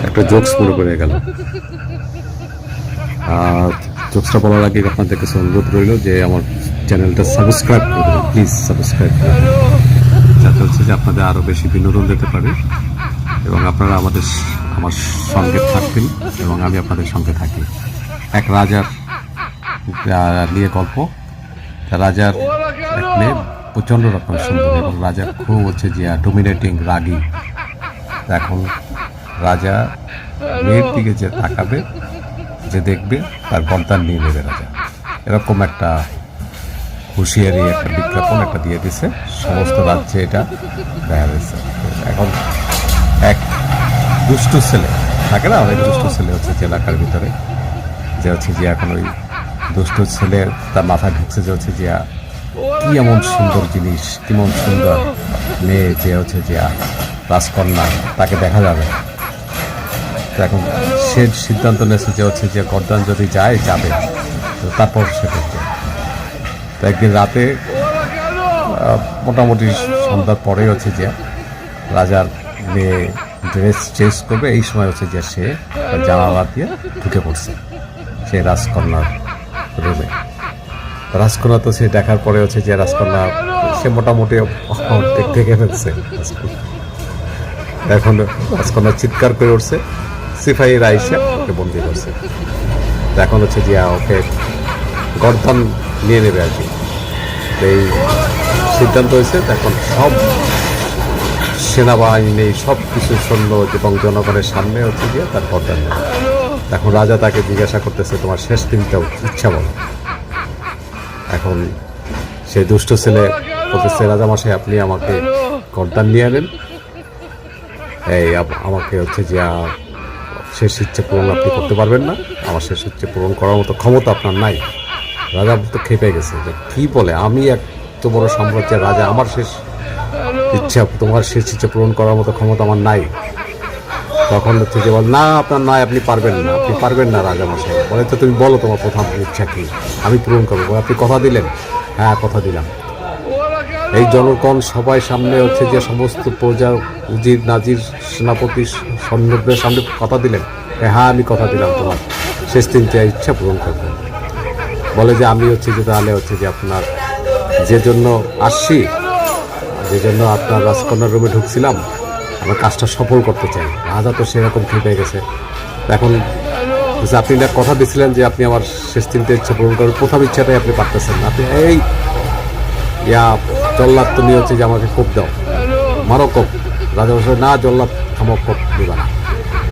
একটা জোকস মনে পড়ে গেল। জোকসটা বলার আগে আপনাদের কাছে অনুরোধ রইল যে আমার চ্যানেলটা সাবস্ক্রাইব করে দেবেন, প্লিজ সাবস্ক্রাইব করে দেবেন, যাতে হচ্ছে যে আপনাদের আরও বেশি বিনোদন দিতে পারে এবং আপনারা আমার সঙ্গে থাকবেন এবং আমি আপনাদের সঙ্গে থাকি। এক রাজার নিয়ে গল্প। রাজার এক মেয়ে প্রচণ্ড রকম সুন্দর এবং রাজার খুব হচ্ছে যে ডোমিনেটিং রাগী। এখন রাজা মেয়ের দিকে যে তাকাবে, যে দেখবে, তার গর্দান নিয়ে নেবে রাজা, এরকম একটা হুঁশিয়ারি একটা বিজ্ঞাপন একটা দিয়ে দিছে, সমস্ত রাজ্যে এটা দেখা দিচ্ছে। এখন এক দুষ্টু ছেলে থাকে না, অনেক দুষ্টু ছেলে হচ্ছে যে এলাকার ভিতরে, যে হচ্ছে যে এখন ওই দুষ্টু ছেলে তার মাথায় ঢুকছে যে হচ্ছে যে কি এমন সুন্দর জিনিস, কেমন সুন্দর মেয়ে যে হচ্ছে যে রাজকন্যা, তাকে দেখা যাবে। তো এখন সে সিদ্ধান্ত নিয়েছে যে হচ্ছে যে গর্দান যদি যাবে তারপর সে দেখবে। তো একদিন রাতে মোটামুটি সন্ধ্যার পরে হচ্ছে যে রাজার মেয়ে ড্রেস চেঞ্জ করবে, এই সময় হচ্ছে যে সে জানালা দিয়ে ঢুকে পড়ছে সে রাজকন্যার রুমে। রাজকন্যা তো সে দেখার পরে হচ্ছে যে রাজকন্যা সে মোটামুটি দেখে ফেলছে। এখন রাজকন্যা চিৎকার করে উঠছে, সিপাহীরা এসে ওকে বন্দি করছে। এখন হচ্ছে যে ওকে গর্দান নিয়ে নেবে আর কি। এই সিদ্ধান্ত হয়েছে, এখন সব সেনাবাহিনী সব কিছু সৈন্য এবং জনগণের সামনে হচ্ছে গিয়ে তার গর্দান নেবে। এখন রাজা তাকে জিজ্ঞাসা করতেছে, তোমার শেষ তিনটা ইচ্ছা বলো। এখন সেই দুষ্ট ছেলে বলতেছে, রাজামশাই আপনি আমাকে গর্দান নিয়ে আনেন, এই আমাকে হচ্ছে যে শেষ ইচ্ছে পূরণ আপনি করতে পারবেন না, আমার শেষ ইচ্ছে পূরণ করার মতো ক্ষমতা আপনার নাই। রাজা তো খেপে গেছে যে কী বলে, আমি এত বড় সাম্রাজ্যের রাজা, আমার শেষ ইচ্ছা, তোমার শেষ ইচ্ছে পূরণ করার মতো ক্ষমতা আমার নাই। তখন হচ্ছে যে বল, না আপনার নাই, আপনি পারবেন না, আপনি পারবেন না রাজামশাই। বলে তো তুমি বলো তোমার প্রথম ইচ্ছা কি, আমি পূরণ করবো। আপনি কথা দিলেন? হ্যাঁ কথা দিলাম। এই জনগণ সবাই সামনে হচ্ছে যে সমস্ত প্রজা, উজির নাজির সেনাপতি সৈন্যদের সামনে কথা দিলেন? হ্যাঁ আমি কথা দিলাম, তোমার শেষ তিনটা ইচ্ছা পূরণ করবো। বলে যে আমি হচ্ছে যে তাহলে হচ্ছে যে আপনার যে জন্য আসছি, যে জন্য আপনার রাজকন্যার রুমে ঢুকছিলাম, আমার কাজটা সফল করতে চাই। রাজা তো সেরকম খেপে গেছে। এখন আপনি না কথা দিয়েছিলেন যে আপনি আমার শেষ তিনটে ইচ্ছা পূরণ করবেন, প্রথম ইচ্ছাটাই আপনি পারতেছেন না। আপনি এই জল্লাদ তুমি হচ্ছে যে আমাকে কোপ দাও, মারো কোপ। রাজা বলছে, না জল্লাদ থামো, কোপ দিবা না।